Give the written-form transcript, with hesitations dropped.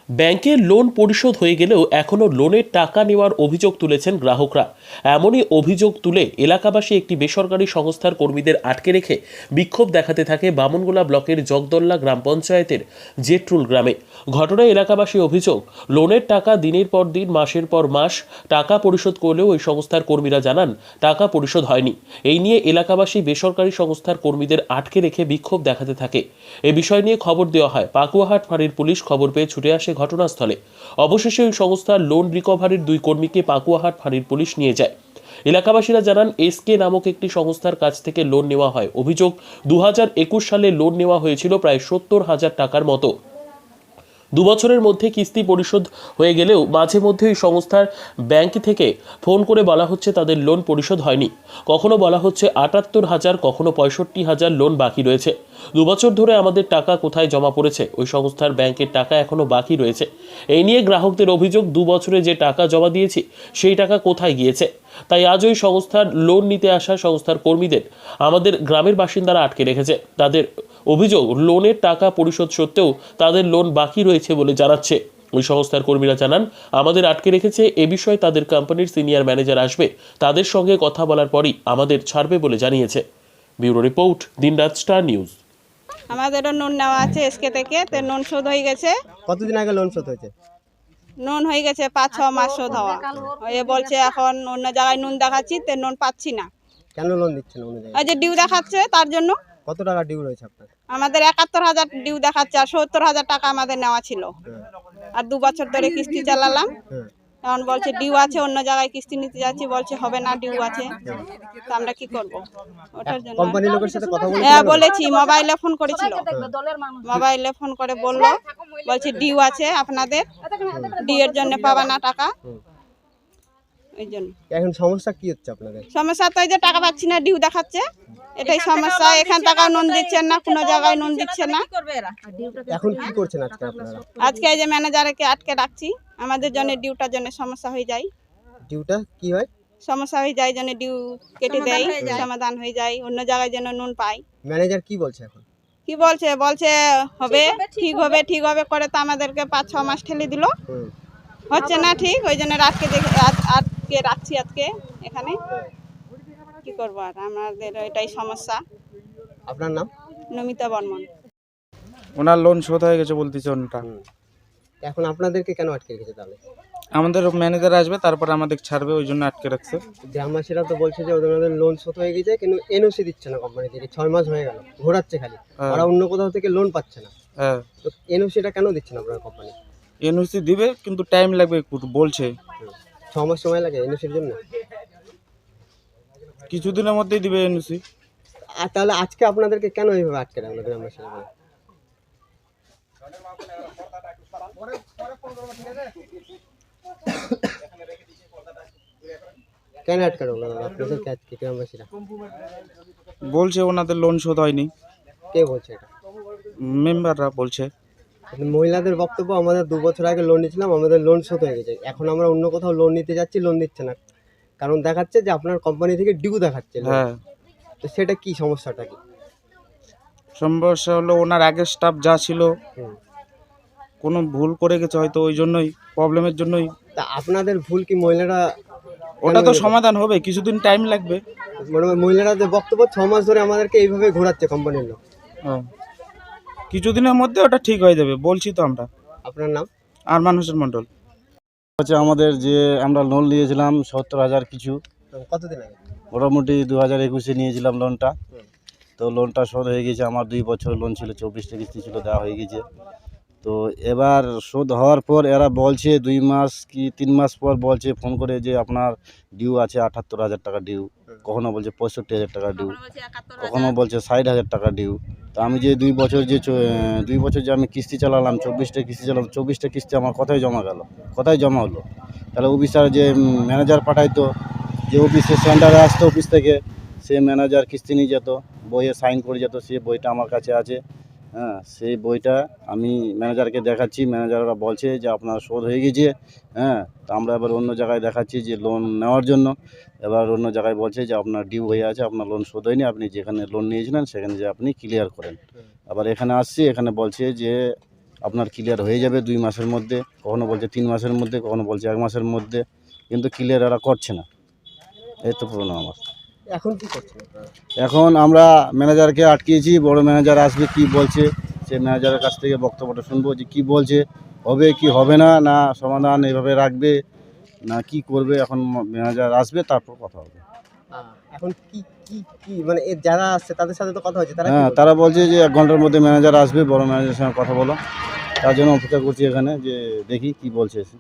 ব্যাংকে লোন পরিশোধ হয়ে গেলেও এখনও লোনের টাকা নেওয়ার অভিযোগ তুলেছেন গ্রাহকরা। এমনই অভিযোগ তুলে এলাকাবাসী একটি বেসরকারি সংস্থার কর্মীদের আটকে রেখে বিক্ষোভ দেখাতে থাকে বামনগোলা ব্লকের জগদল্লা গ্রাম পঞ্চায়েতের জেট্রুল গ্রামে। ঘটনায় এলাকাবাসী অভিযোগ, লোনের টাকা দিনের পর দিন মাসের পর মাস টাকা পরিশোধ করলেও ওই সংস্থার কর্মীরা জানান টাকা পরিশোধ হয়নি। এই নিয়ে এলাকাবাসী বেসরকারি সংস্থার কর্মীদের আটকে রেখে বিক্ষোভ দেখাতে থাকে। এ বিষয় নিয়ে খবর দেওয়া হয়। পাকুয়াহাট ফাঁড়ির পুলিশ খবর পেয়ে ছুটে আসে ঘটনাস্থলে। অবশেষে ওই সংস্থার লোন রিকভারির 2 কর্মীকে পাকুয়াহাট ফাঁড়ির পুলিশ নিয়ে যায়। এলাকাবাসীরা জানান, এসকে নামক একটি সংস্থার কাছ থেকে লোন নেওয়া হয়। অভিযোগ, 2021 সালে লোন নেওয়া হয়েছিল প্রায় 70,000 টাকার মতো। 2 বছরের মধ্যে কিস্তি পরিশোধ হয়ে গেলেও মাঝে মধ্যে ওই সংস্থার ব্যাংক থেকে ফোন করে বলা হচ্ছে তাদের লোন পরিশোধ হয়নি। কখনো বলা হচ্ছে 78,000, কখনো 65,000 লোন বাকি রয়েছে। 2 বছর ধরে আমাদের টাকা কোথায় জমা পড়েছে? ওই সংস্থার ব্যাংকের টাকা এখনো বাকি রয়েছে। এই নিয়ে গ্রাহকদের অভিযোগ, 2 বছরে যে টাকা জমা দিয়েছি সেই টাকা কোথায় গিয়েছে? তাই আজ ওই সংস্থার লোন নিতে আসা সংস্থার কর্মীদের আমাদের গ্রামের বাসিন্দারা আটকে রেখেছে। তাদের অভিযোগ, লোনের টাকা পরিশোধ সত্ত্বেও তাদের লোন বাকি রয়েছে বলে জানাচ্ছে। ওই সংস্থার কর্মীরা জানান, আমাদের আটকে রেখেছে। এ বিষয়ে তাদের কোম্পানির সিনিয়র ম্যানেজার আসবে, তাদের সঙ্গে কথা বলার পরই আমাদের ছাড়বে বলে জানিয়েছে। ব্যুরো রিপোর্ট, দিনরাত স্টার নিউজ। আমাদেরও নুন নেওয়া আছে এসকে থেকে, তো নুন শোধ হয়ে গেছে। কতদিন আগে লোন শোধ হয়েছে? নুন হয়ে গেছে 5-6 মাস শোধ হওয়া। এ বলছে এখন অন্য জায়গায় নুন দেখাচ্ছি, তো নুন পাচ্ছি না। কেন লোন দিচ্ছেন অন্য জায়গায়? ওই যে ডিউ দেখাচ্ছে তার জন্য। কত টাকা ডিউ রয়েছে আপনার? আমাদের 71,000 ডিউ দেখাচ্ছে, আর 70,000 টাকা আমাদের নেওয়া ছিল। আর 2 বছর ধরে কিস্তি চালালাম। হ্যাঁ। এখন বলছে ডিউ আছে, অন্য জায়গায় কিস্তি নিতে যাচ্ছি, বলছে হবে না, ডিউ আছে। তো আমরা কি করব? ওটার জন্য কোম্পানির লোকের সাথে কথা বলেছেন? হ্যাঁ বলেছি, মোবাইলে ফোন করেছিল। মোবাইলে ফোন করে বলছে ডিউ আছে আপনাদের, ডিউ এর জন্য পাবা না টাকা। ওই জন্য এখন সমস্যা কি হচ্ছে আপনাদের? সমস্যা তো এই যে টাকা পাচ্ছি না, ডিউ দেখাচ্ছে, এটাই সমস্যা। এখান টাকাও নুন দিচ্ছেন না, কোনো জায়গায় নুন দিচ্ছে না। এখন কি করছেন আজকে আপনারা? আজকে এই যে ম্যানেজারকে আটকে রাখছি, আমাদের জন্য ডিউটার জন্য সমস্যা হয়ে যায়। ডিউটা কি হয়? সমস্যা হয়ে যায়, জন্য ডিউ কেটে দেয়, সমাধান হয়ে যায়, অন্য জায়গায় যেন নুন পাই। ম্যানেজার কি বলছে এখন? কি বলছে হবে, ঠিক হবে করে, তো আমাদেরকে 5-6 মাস ঠেলে দিল। হচ্ছে না ঠিক, ওই জন্য আটকে রাখছি আজকে এখানে। কি করবো আর, আমাদের এটাই সমস্যা। আপনার নাম? নমিতা বর্মন। ওনার লোন শোধ হয়ে গেছে বলতেছে ওনটা। এখন আপনাদেরকে কেন আটকে রেখেছে তাহলে? আমাদের ম্যানেজার আসবে, তারপর আমাদের ছাড়বে, ওই জন্য আটকে রাখছে। গ্রামবাসীরা তো বলছে যে ওদের লোন শোধ হয়ে গেছে, কিন্তু এনওসি দিচ্ছে না কোম্পানি থেকে। 6 মাস হয়ে গেল, ঘোরাচ্ছে খালি। ওরা অন্য কোথাও থেকে লোন পাচ্ছে না। হ্যাঁ, তো এনওসিটা কেন দিচ্ছে না আপনার কোম্পানি? এনওসি দিবে, কিন্তু টাইম লাগবে একটু বলছে। 6 মাস সময় লাগে এনওসির জন্য? কিছুদিনের মধ্যেই দিবে এনওসি। আর তাহলে আজকে আপনাদেরকে কেন এইভাবে আটকে রাখলো গ্রামবাসীরা? কেন আটকে রাখলো আপনাদেরকে আজকে গ্রামবাসীরা? বলছে ওনাদের লোন শোধ হয়নি। কে বলছে এটা? মেম্বাররা বলছে। মহিলাদের বক্তব্য, আমাদের 2 বছর আগে লোন নিয়েছিলাম, আমাদের লোন শোধ হয়ে গেছে, এখন আমরা অন্য কোথাও লোন নিতে যাচ্ছি, লোন দিচ্ছে না। কারণ দেখাচ্ছে যে আপনার কোম্পানি থেকে ডিউ দেখাচ্ছে। হ্যাঁ, তো সেটা কি সমস্যাটা কি? সমস্যা হলো ওনার আগের স্টাফ যা ছিল কোনো ভুল করে গেছে হয়তো, ওই জন্যই, প্রবলেমের জন্যই। তা আপনাদের ভুল কি মহিলারা? ওটা তো সমাধান হবে, কিছুদিন টাইম লাগবে। মানে মহিলাদের বক্তব্য 6 মাস ধরে আমাদেরকে এইভাবে ঘোরাচ্ছে কোম্পানির লোক। হ্যাঁ, কিছুদিনের মধ্যে ওটা ঠিক হয়ে যাবে বলছি তো আমরা। আপনার নাম? আরমান হোসেন মণ্ডল। হচ্ছে আমাদের যে আমরা লোন নিয়েছিলাম 70,000 কিছু, কতদিন আগে? মোটামুটি 2021-এ নিয়েছিলাম লোনটা। তো লোনটা শোধ হয়ে গেছে। আমার 2 বছর লোন ছিল, 24টা কিস্তি ছিল, দেওয়া হয়ে গেছে। তো এবার শোধ হওয়ার পর এরা বলছে 2 মাস কি 3 মাস পর বলছে ফোন করে যে আপনার ডিউ আছে 78,000 টাকা ডিউ, কখনো বলছে 65,000 টাকা ডিউ, কখনো বলছে 60,000 টাকা ডিউ। তো আমি যে 2 বছর যে আমি কিস্তি চালালাম, 24টা কিস্তি চালালাম, 24টা কিস্তি আমার কোথায় জমা গেল, কোথায় জমা হলো? তাহলে অফিসার যে ম্যানেজার পাঠাইতো, যে অফিসে সেন্টারে আসতো, অফিস থেকে সে ম্যানেজার কিস্তি নিয়ে যেত, বইয়ে সাইন করে যেত, সে বইটা আমার কাছে আছে। হ্যাঁ, সেই বইটা আমি ম্যানেজারকে দেখাচ্ছি, ম্যানেজাররা বলছে যে আপনার শোধ হয়ে গেছে। হ্যাঁ, তো আমরা এবার অন্য জায়গায় দেখাচ্ছি যে লোন নেওয়ার জন্য, এবার অন্য জায়গায় বলছে যে আপনার ডিউ হয়ে আছে, আপনার লোন শোধ হয়নি, আপনি যেখানে লোন নিয়েছিলেন সেখানে যে আপনি ক্লিয়ার করেন। আবার এখানে আসছি, এখানে বলছে যে আপনার ক্লিয়ার হয়ে যাবে 2 মাসের মধ্যে, কখনো বলছে 3 মাসের মধ্যে, কখনো বলছে 1 মাসের মধ্যে, কিন্তু ক্লিয়ার এরা করছে না। এই তো প্রবলেম আমার। এখন কি করছেন আপনারা? এখন আমরা ম্যানেজারকে আটকিয়েছি, বড় ম্যানেজার আসবে কি বলছে, সে ম্যানেজারের কাছ থেকে বক্তব্যটা শুনবো যে কী বলছে, হবে কি হবে না, না সমাধান এভাবে রাখবে না কি করবে। এখন ম্যানেজার আসবে তারপর কথা হবে। এখন কি কি কি মানে যারা আসছে তাদের সাথে তো কথা হয়েছে, তারা কি হ্যাঁ, বলছে? তারা বলছে যে 1 ঘন্টার মধ্যে ম্যানেজার আসবে, বড় ম্যানেজারের সঙ্গে কথা বলো। তার জন্য অপেক্ষা করছি এখানে, যে দেখি কি বলছে এসে।